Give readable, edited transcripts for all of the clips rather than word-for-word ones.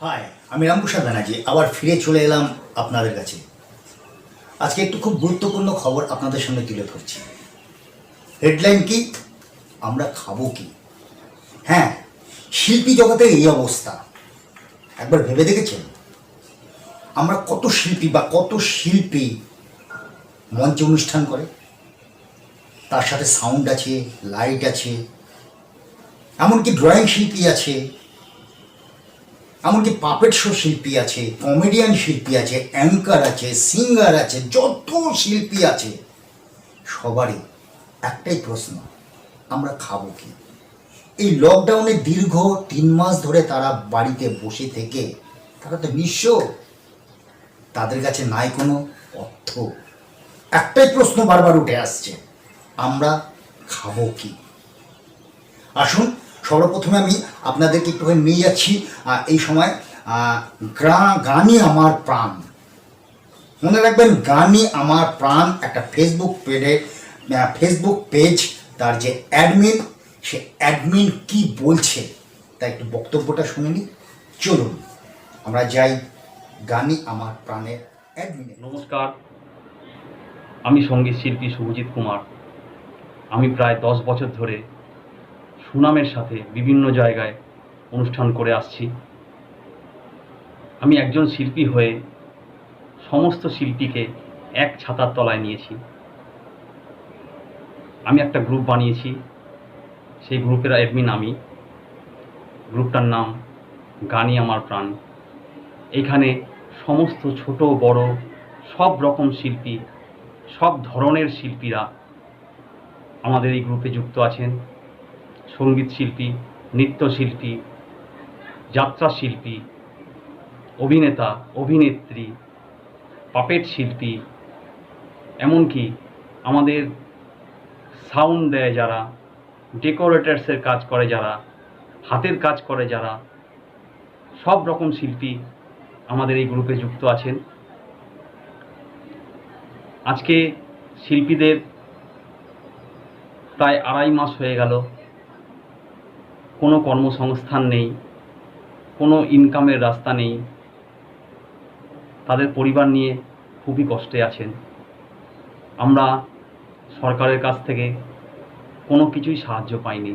High, আমি রামপ্রসাদ ব্যানার্জি আবার ফিরে চলে এলাম আপনাদের কাছে। আজকে একটু খুব গুরুত্বপূর্ণ খবর আপনাদের সামনে তুলে ধরছি। হেডলাইন কি? আমরা খাবো কি? হ্যাঁ, শিল্পী জগতের এই অবস্থা একবার ভেবে দেখেছেন? আমরা কত শিল্পী বা কত শিল্পী মঞ্চে অনুষ্ঠান করে, তার সাথে সাউন্ড আছে, লাইট আছে, এমনকি ড্রয়িং শিল্পী আছে, এমনকি পাপেট শো শিল্পী আছে, কমেডিয়ান শিল্পী আছে, অ্যাঙ্কার আছে, সিঙ্গার আছে, যত শিল্পী আছে সবারই একটাই প্রশ্ন, আমরা খাবো কি? এই লকডাউনে দীর্ঘ 3 মাস ধরে তারা বাড়িতে বসে থেকে তারা তো নিঃস্ব, তাদের কাছে নাই কোনো অর্থ। একটাই প্রশ্ন বারবার উঠে আসছে, আমরা খাবো কি? আসুন সর্বপ্রথমে আমি আপনাদেরকে একটুখানি নিয়ে যাচ্ছি এই সময় গানই আমার প্রাণ। মনে রাখবেন, গানই আমার প্রাণ একটা ফেসবুক পেজ। তার যে অ্যাডমিন, সে অ্যাডমিন কি বলছে তা একটু বক্তব্যটা শুনে নিই। চলুন আমরা যাই গানই আমার প্রাণের অ্যাডমিনে। নমস্কার, আমি সঙ্গীত শিল্পী শুভজিৎ কুমার। আমি প্রায় 10 বছর ধরে সুনামের সাথে বিভিন্ন জায়গায় অনুষ্ঠান করে আসছি। আমি একজন শিল্পী হয়ে সমস্ত শিল্পীকে এক ছাতার তলায় নিয়েছি। আমি একটা গ্রুপ বানিয়েছি, সেই গ্রুপের অ্যাডমিন আমি। গ্রুপটার নাম গানই আমার প্রাণ। এখানে সমস্ত ছোট বড় সব রকম শিল্পী, সব ধরনের শিল্পীরা আমাদের এই গ্রুপে যুক্ত আছেন। সঙ্গীত শিল্পী, নৃত্যশিল্পী, যাত্রা শিল্পী, অভিনেতা, অভিনেত্রী, পাপেট শিল্পী, এমনকি আমাদের সাউন্ড দেয় যারা, ডেকোরেটার্সের কাজ করে যারা, হাতের কাজ করে যারা, সব রকম শিল্পী আমাদের এই গ্রুপে যুক্ত আছেন। আজকে শিল্পীদের প্রায় 2.5 মাস হয়ে গেল, কোনো কর্মসংস্থান নেই, কোনো ইনকামের রাস্তা নেই। তাদের পরিবার নিয়ে খুবই কষ্টে আছেন। আমরা সরকারের কাছ থেকে কোনো কিছুই সাহায্য পাইনি।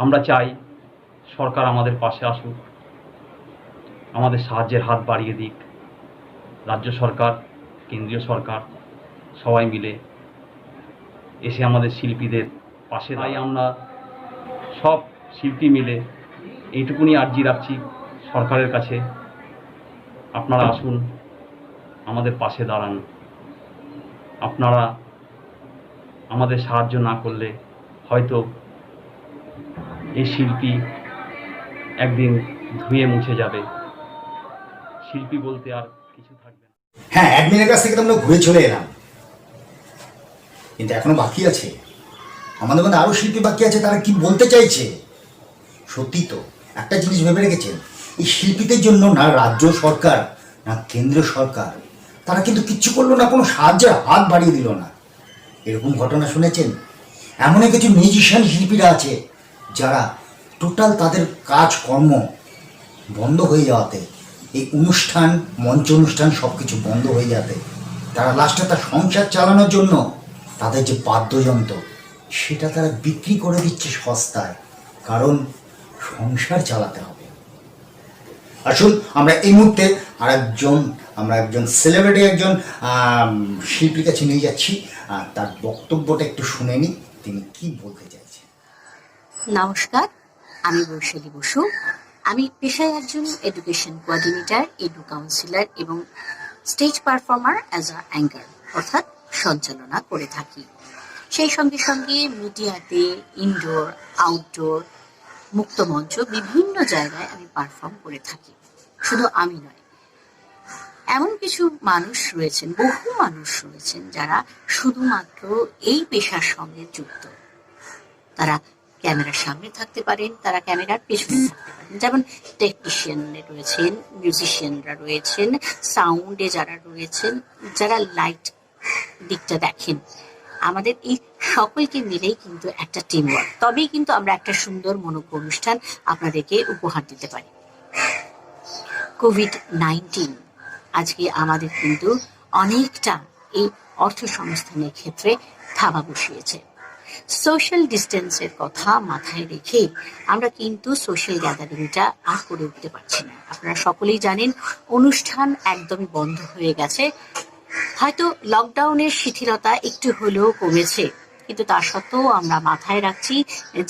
আমরা চাই সরকার আমাদের পাশে আসুক, আমাদের সাহায্যের হাত বাড়িয়ে দিক। রাজ্য সরকার, কেন্দ্রীয় সরকার সবাই মিলে এসে আমাদের শিল্পীদের পাশে। তাই আমরা সব শিল্পী মিলে এইটুকুনি আর্জি রাখছি সরকারের কাছে, আপনারা আসুন, আমাদের পাশে দাঁড়ান। আপনারা আমাদের সাহায্য না করলে হয়তো এই শিল্পী একদিন ধুয়ে মুছে যাবে, শিল্পী বলতে আর কিছু থাকবে না। হ্যাঁ, অ্যাডমিনের কাছ থেকে তো আমরা ঘুরে চলে এলাম, কিন্তু এখনো বাকি আছে। আমাদের মধ্যে আরও শিল্পী বাকি আছে, তারা কি বলতে চাইছে। সত্যি তো একটা জিনিস ভেবে রেখেছেন, এই শিল্পীদের জন্য না রাজ্য সরকার না কেন্দ্রীয় সরকার তারা কিন্তু কিচ্ছু করলো না, কোনো সাহায্যের হাত বাড়িয়ে দিল না। এরকম ঘটনা শুনেছেন? এমনই কিছু মিউজিশিয়ান শিল্পীরা আছে যারা টোটাল তাদের কাজকর্ম বন্ধ হয়ে যাওয়াতে, এই অনুষ্ঠান, মঞ্চ অনুষ্ঠান সব কিছু বন্ধ হয়ে যাতে তারা লাস্টে তার সংসার চালানোর জন্য তাদের যে বাদ্যযন্ত্র সেটা তারা বিক্রি করে দিচ্ছে সস্তায়, কারণ সংসার চালাতে হবে। আসুন আমরা এই মুহূর্তে আমরা একজন সেলিব্রিটি, একজন শিল্পীর কাছে নিয়ে যাচ্ছি, তার বক্তব্যটা একটু শুনে নিই, তিনি কি বলতে চাইছেন। নমস্কার, আমি বৈশালী বসু। আমি পেশায় একজন এডুকেশন কোঅর্ডিনেটর, এডু কাউন্সিলর এবং stage performer as a anchor, অর্থাৎ সঞ্চালনা করে থাকি। সেই সঙ্গে সঙ্গে মিডিয়াতে ইনডোর, আউটডোর, মুক্তমঞ্চ বিভিন্ন জায়গায় আমি পারফর্ম করে থাকি। শুধু আমি নয়, এমন কিছু মানুষ রয়েছেন, বহু মানুষ রয়েছেন যারা শুধুমাত্র এই পেশার সঙ্গে যুক্ত। তারা ক্যামেরার সামনে থাকতে পারেন, তারা ক্যামেরার পেছনে থাকতে পারেন। যেমন টেকনিশিয়ান রয়েছেন, মিউজিশিয়ানরা রয়েছেন, সাউন্ডে যারা রয়েছেন, যারা লাইট দিকটা দেখেন, আমাদের এই সকলকে মিলেই কিন্তু একটা টিম ওয়ার্ক, তবেই কিন্তু আমরা একটা সুন্দর মনোজ্ঞ অনুষ্ঠান আপনাদেরকে উপহার দিতে পারি। কোভিড-19 আজকে আমাদের কিন্তু অনেকটা এই অর্থ সংস্থানের ক্ষেত্রে থাবা বসিয়েছে। সোশ্যাল ডিস্টেন্সের কথা মাথায় রেখে আমরা কিন্তু সোশ্যাল গ্যাদারিংটা আর করে উঠতে পারছি না। আপনারা সকলেই জানেন অনুষ্ঠান একদমই বন্ধ হয়ে গেছে। হয়তো লকডাউনের শিথিলতা একটু হলেও কমেছে, কিন্তু তা সত্ত্বেও আমরা মাথায় রাখছি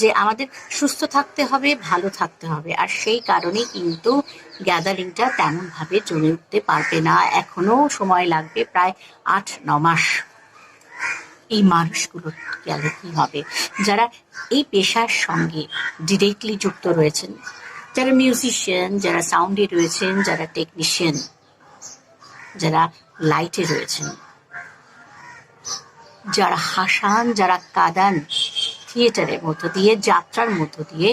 যে আমাদের সুস্থ থাকতে হবে, ভালো থাকতে হবে, আর সেই কারণে কিন্তু গ্যাদারিংটা তেমনভাবে জমে উঠতে পারবে না। এখনো সময় লাগবে প্রায় ৮-৯ মাস। এই মানুষগুলোর গেলে কি হবে যারা এই পেশার সঙ্গে ডিরেক্টলি যুক্ত রয়েছেন, যারা মিউজিশিয়ান, যারা সাউন্ডে রয়েছেন, যারা টেকনিশিয়ান, যারা লাইটে রয়েছেন, যারা হাসান, যারা কাঁদান থিয়েটারের মধ্য দিয়ে, যাত্রার মধ্য দিয়ে,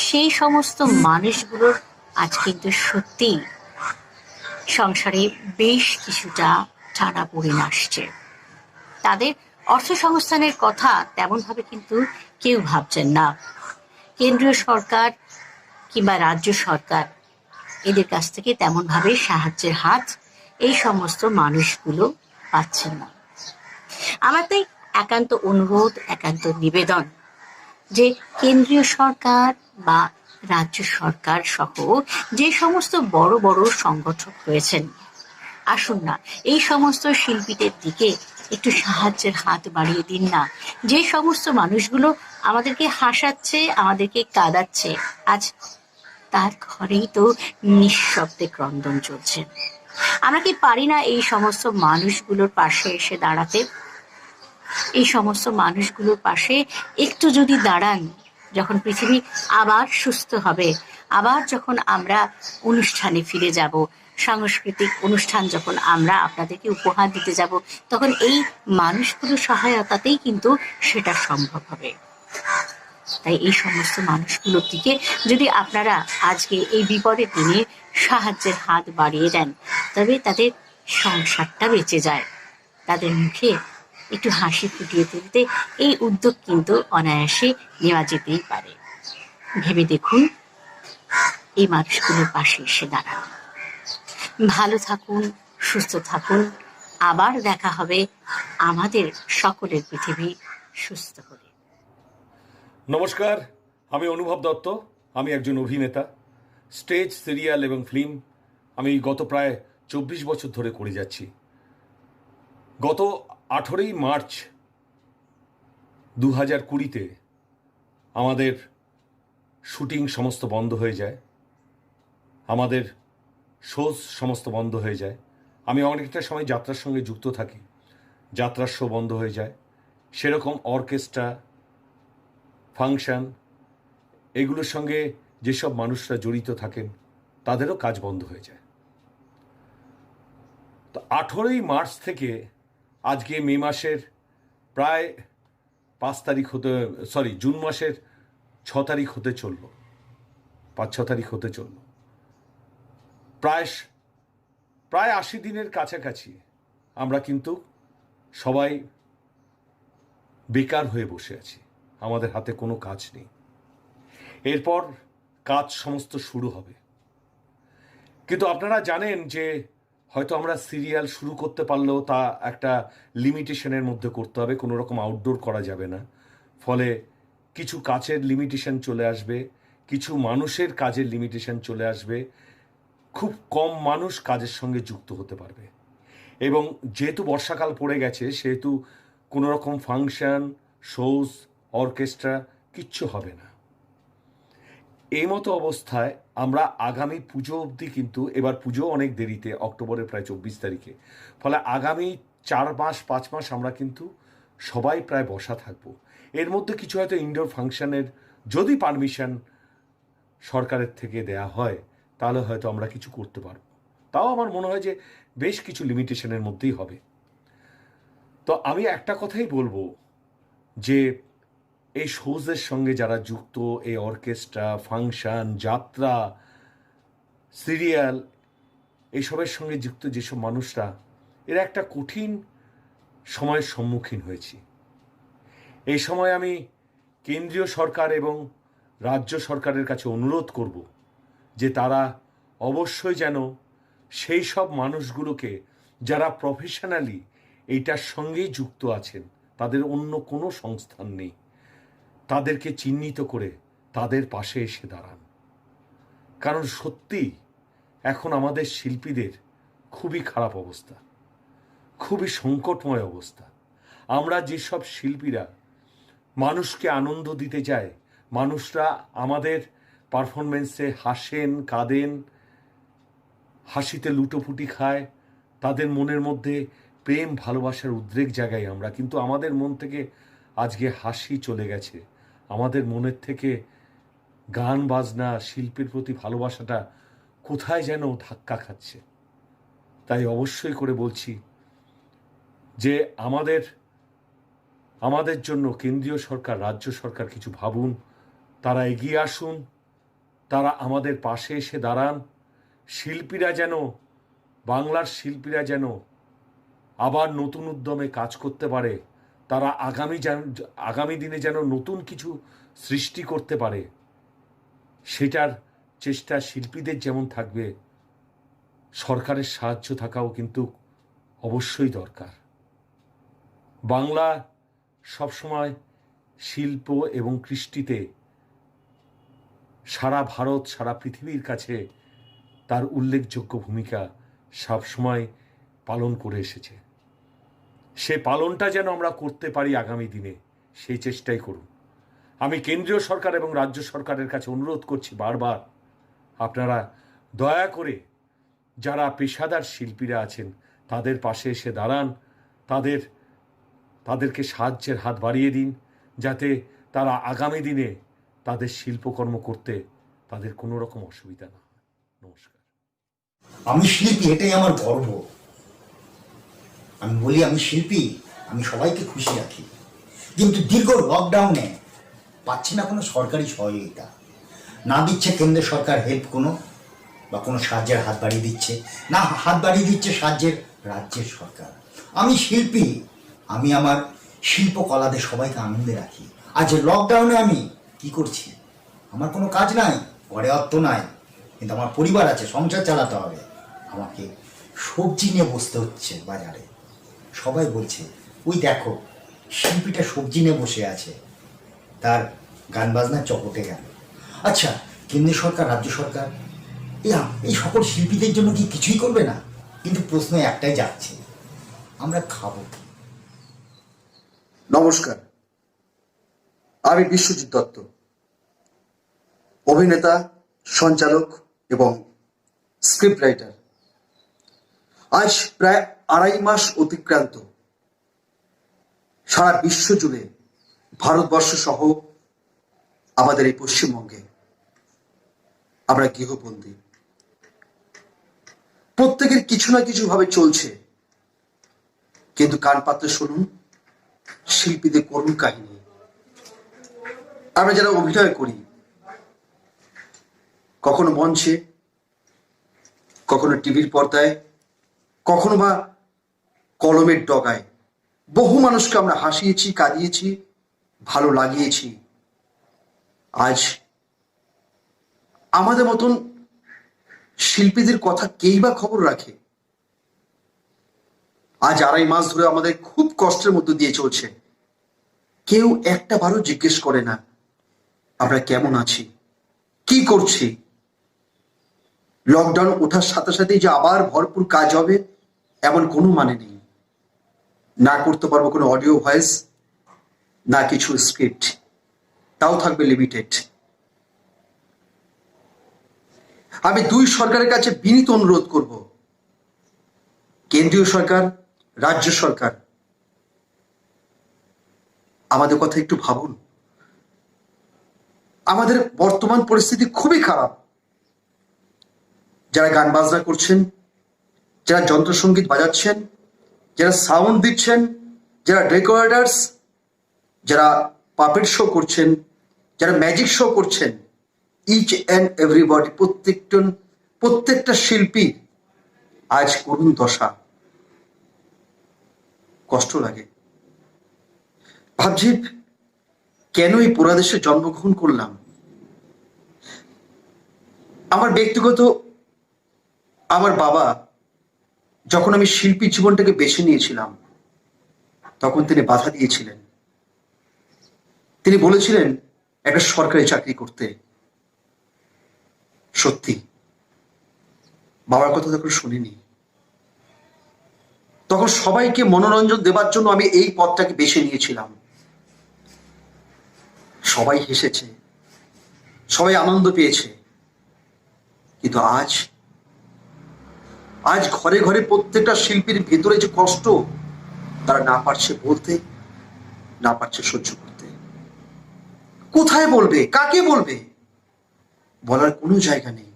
সেই সমস্ত মানুষগুলোর আজ কিন্তু সত্যি সংসারে বেশ কিছুটা টানাপোড়েন আসছে। তাদের অর্থসংস্থানের কথা তেমনভাবে কিন্তু কেউ ভাবছেন না। কেন্দ্রীয় সরকার কিংবা রাজ্য সরকার এদের কাছ থেকে তেমনভাবে সাহায্যের হাত এই সমস্ত মানুষগুলো পাচ্ছেন না। আমার তাই একান্ত অনুরোধ, একান্ত নিবেদন যে কেন্দ্রীয় সরকার বা রাজ্য সরকার সহ যে সমস্ত বড় বড় সংগঠক রয়েছেন, আসুন না এই সমস্ত শিল্পীদের দিকে একটু সাহায্যের হাত বাড়িয়ে দিন না। যে সমস্ত মানুষগুলো আমাদেরকে হাসাচ্ছে, আমাদেরকে কাঁদাচ্ছে, আজ তার ঘরেই তো নিঃশব্দে ক্রন্দন চলছে। আমরা কি পারি না এই সমস্ত মানুষগুলোর পাশে এসে দাঁড়াতে? এই সমস্ত মানুষগুলোর পাশে একটু যদি দাঁড়ান, যখন পৃথিবী আবার সুস্থ হবে, আবার যখন আমরা অনুষ্ঠানে ফিরে যাব, সাংস্কৃতিক অনুষ্ঠান যখন আমরা আপনাদেরকে উপহার দিতে যাব, তখন এই মানুষগুলোর সহায়তাতেই কিন্তু সেটা সম্ভব হবে। তাই এই সমস্ত মানুষগুলোর দিকে যদি আপনারা আজকে এই বিপদের দিনে সাহায্যের হাত বাড়িয়ে দেন, তবে তাদের সংসারটা বেঁচে যায়। তাদের মুখে একটু হাসি ফুটিয়ে তুলতে এই উদ্যোগ কিন্তু অনায়াসে নেওয়া যেতেই পারে। ভেবে দেখুন, এই মানুষগুলোর পাশে এসে দাঁড়ান। ভালো থাকুন, সুস্থ থাকুন। আবার দেখা হবে আমাদের সকলের পৃথিবী সুস্থ হলে। নমস্কার, আমি অনুভব দত্ত। আমি একজন অভিনেতা, স্টেজ, সিরিয়াল এবং ফিল্ম আমি গত প্রায় 24 বছর ধরে করে যাচ্ছি। গত 18ই মার্চ 2020-তে আমাদের শুটিং সমস্ত বন্ধ হয়ে যায়, আমাদের শোজ সমস্ত বন্ধ হয়ে যায়। আমি অনেকটা সময় যাত্রার সঙ্গে যুক্ত থাকি, যাত্রার শো বন্ধ হয়ে যায়। সেরকম অর্কেস্ট্রা, ফাংশন, এগুলোর সঙ্গে যেসব মানুষরা জড়িত থাকেন তাদেরও কাজ বন্ধ হয়ে যায়। তো 18ই মার্চ থেকে আজকে মে মাসের প্রায় 5 তারিখ হতে, জুন মাসের 6 তারিখ হতে চলল, 5-6 তারিখ হতে চলল। প্রায় 80 দিনের কাছাকাছি আমরা কিন্তু সবাই বেকার হয়ে বসে আছি, আমাদের হাতে কোনো কাজ নেই। এরপর কাজ সমস্ত শুরু হবে। কিন্তু আপনারা জানেন যে হয়তো আমরা সিরিয়াল শুরু করতে পারলেও তা একটা লিমিটেশনের মধ্যে করতে হবে, কোনো রকম আউটডোর করা যাবে না। ফলে কিছু কাজের লিমিটেশন চলে আসবে, কিছু মানুষের কাজের লিমিটেশন চলে আসবে, খুব কম মানুষ কাজের সঙ্গে যুক্ত হতে পারবে। এবং যেহেতু বর্ষাকাল পড়ে গেছে, সেহেতু কোনো রকম ফাংশন, শোজ, অর্কেস্ট্রা কিচ্ছু হবে না। এই মতো অবস্থায় আমরা আগামী পুজো অবধি, কিন্তু এবার পুজো অনেক দেরিতে, অক্টোবরের প্রায় 24 তারিখে, ফলে আগামী 4-5 মাস আমরা কিন্তু সবাই প্রায় বসা থাকবো। এর মধ্যে কিছু হয়তো ইনডোর ফাংশনের যদি পারমিশন সরকারের থেকে দেয়া হয়, তাহলে হয়তো আমরা কিছু করতে পারবো। তাও আমার মনে হয় যে বেশ কিছু লিমিটেশনের মধ্যেই হবে। তো আমি একটা কথাই বলবো যে এই শোজের সঙ্গে যারা যুক্ত, এই অর্কেস্ট্রা, ফাংশন, যাত্রা, সিরিয়াল, এইসবের সঙ্গে যুক্ত যেসব মানুষরা, এরা একটা কঠিন সময়ের সম্মুখীন হয়েছি। এই সময় আমি কেন্দ্রীয় সরকার এবং রাজ্য সরকারের কাছে অনুরোধ করব যে তারা অবশ্যই যেন সেই সব মানুষগুলোকে যারা প্রফেশনালি এইটার সঙ্গেই যুক্ত আছেন, তাদের অন্য কোনো সংস্থান নেই, তাদেরকে চিহ্নিত করে তাদের পাশে এসে দাঁড়ান। কারণ সত্যি এখন আমাদের শিল্পীদের খুবই খারাপ অবস্থা, খুবই সংকটময় অবস্থা। আমরা যেসব শিল্পীরা মানুষকে আনন্দ দিতে চায়, মানুষরা আমাদের পারফরমেন্সে হাসেন, কাঁদেন, হাসিতে লুটোপুটি খায়, তাদের মনের মধ্যে প্রেম ভালোবাসার উদ্রেক জাগাই আমরা, কিন্তু আমাদের মন থেকে আজকে হাসি চলে গেছে, আমাদের মনের থেকে গান বাজনা শিল্পের প্রতি ভালোবাসাটা কোথায় যেন ধাক্কা খাচ্ছে। তাই অবশ্যই করে বলছি যে আমাদের জন্য কেন্দ্রীয় সরকার, রাজ্য সরকার কিছু ভাবুন, তারা এগিয়ে আসুন, তারা আমাদের পাশে এসে দাঁড়ান। শিল্পীরা যেন, বাংলার শিল্পীরা যেন আবার নতুন উদ্যমে কাজ করতে পারে, তারা আগামী দিনে যেন নতুন কিছু সৃষ্টি করতে পারে, সেটার চেষ্টা শিল্পীদের যেমন থাকবে, সরকারের সাহায্য থাকাও কিন্তু অবশ্যই দরকার। বাংলা সবসময় শিল্প এবং কৃষ্টিতে সারা ভারত, সারা পৃথিবীর কাছে তার উল্লেখযোগ্য ভূমিকা সবসময় পালন করে এসেছে। সে পালনটা যেন আমরা করতে পারি আগামী দিনে, সেই চেষ্টাই করুন। আমি কেন্দ্রীয় সরকার এবং রাজ্য সরকারের কাছে অনুরোধ করছি বারবার, আপনারা দয়া করে যারা পেশাদার শিল্পীরা আছেন তাদের পাশে এসে দাঁড়ান, তাদেরকে সাহায্যের হাত বাড়িয়ে দিন, যাতে তারা আগামী দিনে তাদের শিল্পকর্ম করতে তাদের কোনো রকম অসুবিধা না হয়। নমস্কার। আমি শিল্পী, এটাই আমার গর্ব। আমি বলি আমি শিল্পী, আমি সবাইকে খুশি রাখি, কিন্তু দীর্ঘ লকডাউনে পাচ্ছি না কোনো সরকারি সহযোগিতা, না দিচ্ছে কেন্দ্র সরকার হেল্প কোনো, বা কোনো সাহায্যের হাত বাড়িয়ে দিচ্ছে না, হাত বাড়িয়ে দিচ্ছে সাহায্যের রাজ্যের সরকার। আমি শিল্পী, আমি আমার শিল্পকলাদের সবাইকে আনন্দে রাখি। আজ লকডাউনে আমি কি করছি? আমার কোনো কাজ নাই, ঘরে অর্থ নাই, কিন্তু আমার পরিবার আছে, সংসার চালাতে হবে। আমাকে সবজি নিয়ে বসতে হচ্ছে বাজারে। সবাই বলছে ওই দেখো শিল্পীটা সবজি নিয়ে বসে আছে, তার গান বাজনার চপটে গেল। আচ্ছা, কেন্দ্রীয় সরকার, রাজ্য সরকার এই সকল শিল্পীদের জন্য কি কিছুই করবে না? কিন্তু প্রশ্ন একটাই যাচ্ছে, আমরা খাবো কি? নমস্কার, আমি বিশ্বজিৎ দত্ত, অভিনেতা, সঞ্চালক এবং স্ক্রিপ্ট রাইটার। আজ প্রায় 2.5 মাস অতিক্রান্ত। সারা বিশ্ব জুড়ে, ভারতবর্ষ সহ আমাদের এই পশ্চিমবঙ্গে আমরা গৃহবন্দী। প্রত্যেকের কিছু না কিছু ভাবে চলছে, কিন্তু কান পাতে শুনুন শিল্পীদের করুণ কাহিনী। আমরা যারা অভিনয় করি, কখনো মঞ্চে, কখনো টিভির পর্দায়, কখনো বা কলমের ডগায়, বহু মানুষকে আমরা হাসিয়েছি, কাঁদিয়েছি, ভালো লাগিয়েছি। আজ আমাদের মতন শিল্পীদের কথা কেই বা খবর রাখে? আজ 2.5 মাস ধরে আমাদের খুব কষ্টের মধ্যে দিয়ে চলছে। কেউ একটা বারও জিজ্ঞেস করে না আমরা কেমন আছি, কি করছি। লকডাউন ওঠার সাথে সাথেই যে আবার ভরপুর কাজ হবে এমন কোনো মানে নেই। না করতে পারবো কোনো অডিও ভয়েস, না কিছু স্ক্রিপ্ট, তাও থাকবে লিমিটেড। আমি দুই সরকারের কাছে বিনীত অনুরোধ করব, কেন্দ্রীয় সরকার, রাজ্য সরকার, আমাদের কথা একটু ভাবুন। আমাদের বর্তমান পরিস্থিতি খুবই খারাপ। যারা গান বাজনা করছেন, যারা যন্ত্রসঙ্গীত বাজাচ্ছেন, যারা সাউন্ড দিচ্ছেন, যারা ডেকোরেটার্স, যারা পাপেট শো করছেন, যারা ম্যাজিক শো করছেন, ইচ অ্যান্ড এভরিবডি, প্রত্যেকটা শিল্পী আজ করুণ দশা। কষ্ট লাগে। ভাবছি কেন এই পুরাদেশে জন্মগ্রহণ করলাম? আমার ব্যক্তিগত, আমার বাবা যখন আমি শিল্পী জীবনটাকে বেছে নিয়েছিলাম তখন তিনি বাধা দিয়েছিলেন। তিনি বলেছিলেন একটা সরকারি চাকরি করতে। সত্যি বাবার কথা তখন শুনিনি। তখন সবাইকে মনোরঞ্জন দেবার জন্য আমি এই পথটাকে বেছে নিয়েছিলাম। সবাই হেসেছে, সবাই আনন্দ পেয়েছে, কিন্তু আজ ঘরে ঘরে প্রত্যেকটা শিল্পীর ভেতরে যে কষ্ট তারা না পারছে বলতে, না পারছে সহ্য করতে। কোথায় বলবে, কাকে বলবে, বলার কোনো জায়গা নেই।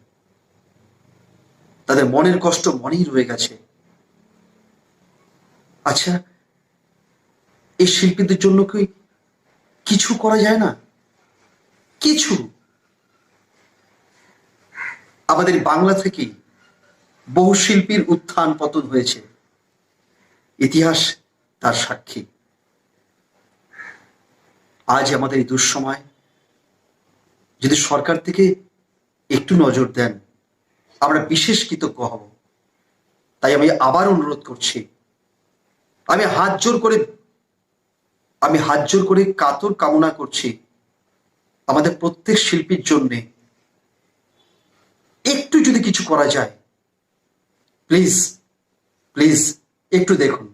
তাদের মনের কষ্ট মনেই রয়ে গেছে। আচ্ছা, এই শিল্পীদের জন্য কি কিছু করা যায় না? কিছু। আমাদের বাংলা থেকেই বহু শিল্পীর উত্থান পতন হয়েছে, ইতিহাস তার সাক্ষী। আজ আমাদের এই দুঃসময় যদি সরকার থেকে একটু নজর দেন, আমরা বিশেষ কৃতজ্ঞ হব। তাই আমি আবার অনুরোধ করছি, আমি হাত জোর করে কাতর কামনা করছি আমাদের প্রত্যেক শিল্পীর জন্য একটু যদি কিছু করা যায়, প্লিজ প্লিজ একটু দেখুন।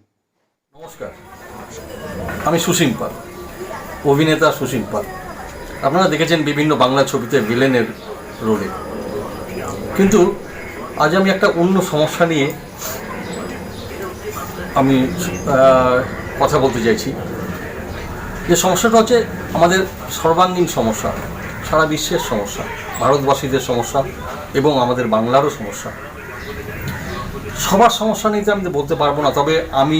নমস্কার, আমি সুসীম পাল, অভিনেতা সুসীম পাল। আপনারা দেখেছেন বিভিন্ন বাংলা ছবিতে ভিলেনের রোলে, কিন্তু আজ আমি একটা অন্য সমস্যা নিয়ে আমি কথা বলতে চাইছি। যে সমস্যাটা হচ্ছে আমাদের সর্বাঙ্গীন সমস্যা, সারা বিশ্বের সমস্যা, ভারতবাসীদের সমস্যা এবং আমাদের বাংলারও সমস্যা। সবার সমস্যা নিয়ে আমি বলতে পারবো না, তবে আমি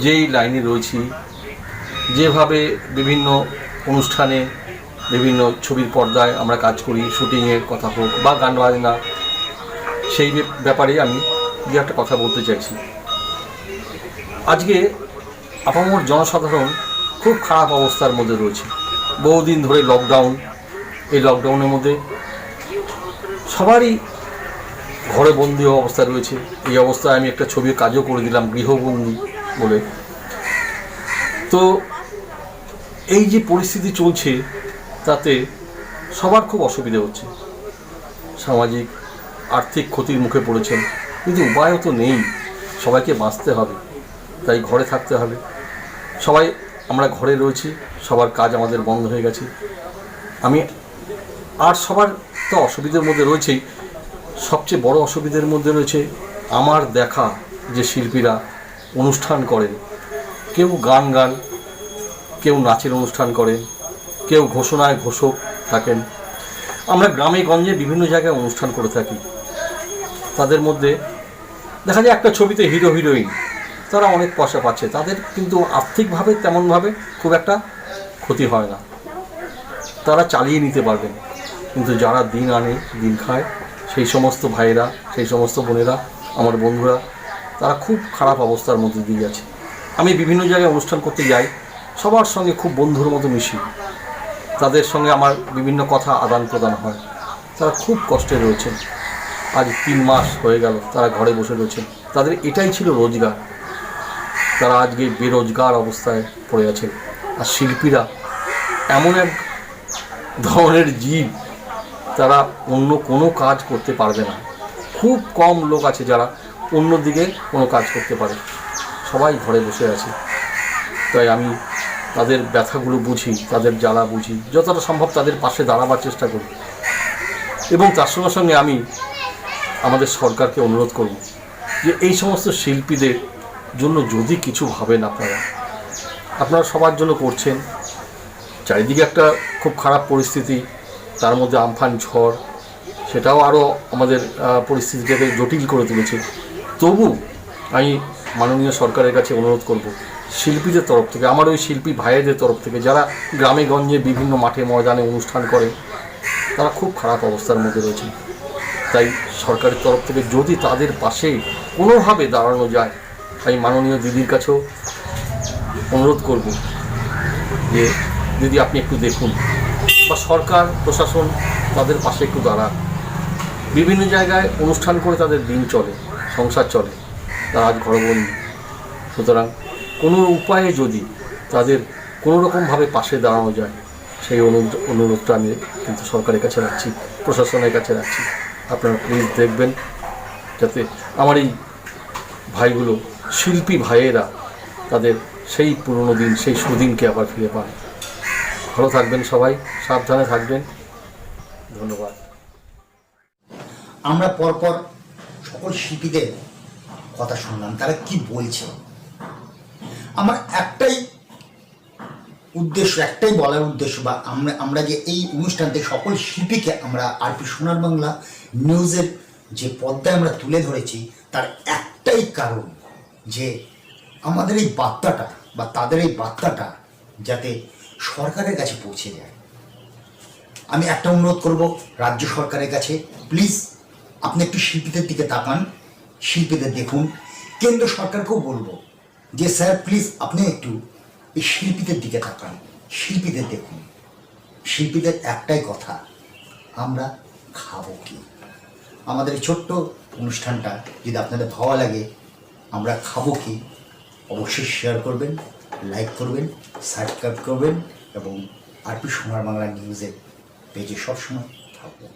যেই লাইনে রয়েছি, যেভাবে বিভিন্ন অনুষ্ঠানে বিভিন্ন ছবির পর্দায় আমরা কাজ করি, শুটিংয়ের কথা হোক বা গান বাজনা, সেই ব্যাপারে আমি দু একটা কথা বলতে চাইছি। আজকে আপামর জনসাধারণ খুব খারাপ অবস্থার মধ্যে রয়েছে। বহুদিন ধরে লকডাউন, এই লকডাউনের মধ্যে সবারই ঘরে বন্দি অবস্থা রয়েছে। এই অবস্থায় আমি একটা ছবির কাজও করে দিলাম, গৃহবন্দী বলে। তো এই যে পরিস্থিতি চলছে তাতে সবার খুব অসুবিধা হচ্ছে, সামাজিক আর্থিক ক্ষতির মুখে পড়েছেন, কিন্তু উপায়ও তো নেই, সবাইকে বাঁচতে হবে, তাই ঘরে থাকতে হবে। সবাই আমরা ঘরে রয়েছি, সবার কাজ আমাদের বন্ধ হয়ে গেছে। আমি আর সবার তো অসুবিধার মধ্যে রয়েছেই, সবচেয়ে বড় অসুবিধার মধ্যে রয়েছে আমার দেখা যে শিল্পীরা অনুষ্ঠান করেন, কেউ গান গান, কেউ নাচের অনুষ্ঠান করেন, কেউ ঘোষণায় ঘোষক থাকেন। আমরা গ্রামে গঞ্জে বিভিন্ন জায়গায় অনুষ্ঠান করে থাকি। তাদের মধ্যে দেখা যায় একটা ছবিতে হিরো হিরোইন, তারা অনেক পয়সা পাচ্ছে, তাদের কিন্তু আর্থিকভাবে তেমনভাবে খুব একটা ক্ষতি হয় না, তারা চালিয়ে নিতে পারবেন। কিন্তু যারা দিন আনে দিন খায়, সেই সমস্ত ভাইয়েরা, সেই সমস্ত বোনেরা, আমার বন্ধুরা, তারা খুব খারাপ অবস্থার মধ্যে দিয়ে যাচ্ছে। আমি বিভিন্ন জায়গায় অনুষ্ঠান করতে যাই, সবার সঙ্গে খুব বন্ধুর মতো মিশি, তাদের সঙ্গে আমার বিভিন্ন কথা আদান প্রদান হয়। তারা খুব কষ্টে রয়েছেন, আজ 3 মাস হয়ে গেল তারা ঘরে বসে রয়েছেন, তাদের এটাই ছিল রোজগার, তারা আজকে বেরোজগার অবস্থায় পড়ে আছেন। আর শিল্পীরা এমন এক ধরনের জীব, তারা অন্য কোনো কাজ করতে পারবে না। খুব কম লোক আছে যারা অন্য দিকে কোনো কাজ করতে পারে, সবাই ঘরে বসে আছে। তাই আমি তাদের ব্যথাগুলো বুঝি, তাদের জ্বালা বুঝি, যতটা সম্ভব তাদের পাশে দাঁড়াবার চেষ্টা করি। এবং তার সঙ্গে সঙ্গে আমি আমাদের সরকারকে অনুরোধ করব যে এই সমস্ত শিল্পীদের জন্য যদি কিছু ভাবেন, আপনারা সবার জন্য করছেন। চারিদিকে একটা খুব খারাপ পরিস্থিতি, তার মধ্যে আমফান ঝড়, সেটাও আরও আমাদের পরিস্থিতিটাকে জটিল করে তুলেছে। তবু আমি মাননীয় সরকারের কাছে অনুরোধ করব, শিল্পীদের তরফ থেকে, আমার ওই শিল্পী ভাইয়েদের তরফ থেকে যারা গ্রামে গঞ্জে বিভিন্ন মাঠে ময়দানে অনুষ্ঠান করে, তারা খুব খারাপ অবস্থার মধ্যে রয়েছে। তাই সরকারের তরফ থেকে যদি তাদের পাশে কোনোভাবে দাঁড়ানো যায়, আমি মাননীয় দিদির কাছেও অনুরোধ করব যে যদি আপনি একটু দেখুন, বা সরকার প্রশাসন তাদের পাশে একটু দাঁড়ান। বিভিন্ন জায়গায় অনুষ্ঠান করে তাদের দিন চলে, সংসার চলে, তারা আজ ঘরবন্দি। সুতরাং কোনো উপায়ে যদি তাদের কোনো রকমভাবে পাশে দাঁড়ানো যায়, সেই অনুরোধটা আমি কিন্তু সরকারের কাছে রাখছি, প্রশাসনের কাছে রাখছি। আপনারা প্লিজ দেখবেন যাতে আমার এই ভাইগুলো, শিল্পী ভাইয়েরা, তাদের সেই পুরনো দিন, সেই সুদিনকে আবার ফিরে পান। ভালো থাকবেন সবাই, সাবধানে থাকবেন। ধন্যবাদ। আমরা পরপর সকল শিল্পীদের কথা শুনলাম, তারা কি বলছে। আমার একটাই উদ্দেশ্য, একটাই বলার উদ্দেশ্য, বা আমরা যে এই অনুষ্ঠানতে সকল শিল্পীকে আমরা আরপি সোনার বাংলা নিউজের যে পর্দায় আমরা তুলে ধরেছি, তার একটাই কারণ যে আমাদের এই বার্তাটা বা তাদের এই বার্তাটা যাতে সরকারের কাছে পৌঁছে যায়। আমি একটা অনুরোধ করব রাজ্য সরকারের কাছে, প্লিজ আপনি একটু শিল্পীদের দিকে তাকান, শিল্পীদের দেখুন। কেন্দ্র সরকারকেও বলবো যে স্যার প্লিজ আপনি একটু এই শিল্পীদের দিকে তাকান, শিল্পীদের দেখুন। শিল্পীদের একটাই কথা, আমরা খাবো কি। আমাদের এই ছোট্ট অনুষ্ঠানটা যদি আপনাদের ভালো লাগে, আমরা খাবো কি, অবশ্যই শেয়ার করবেন, লাইক করবেন, সাবস্ক্রাইব করবেন এবং আরপি সোনার বাংলা নিউজের পেজে সবসময় থাকবেন।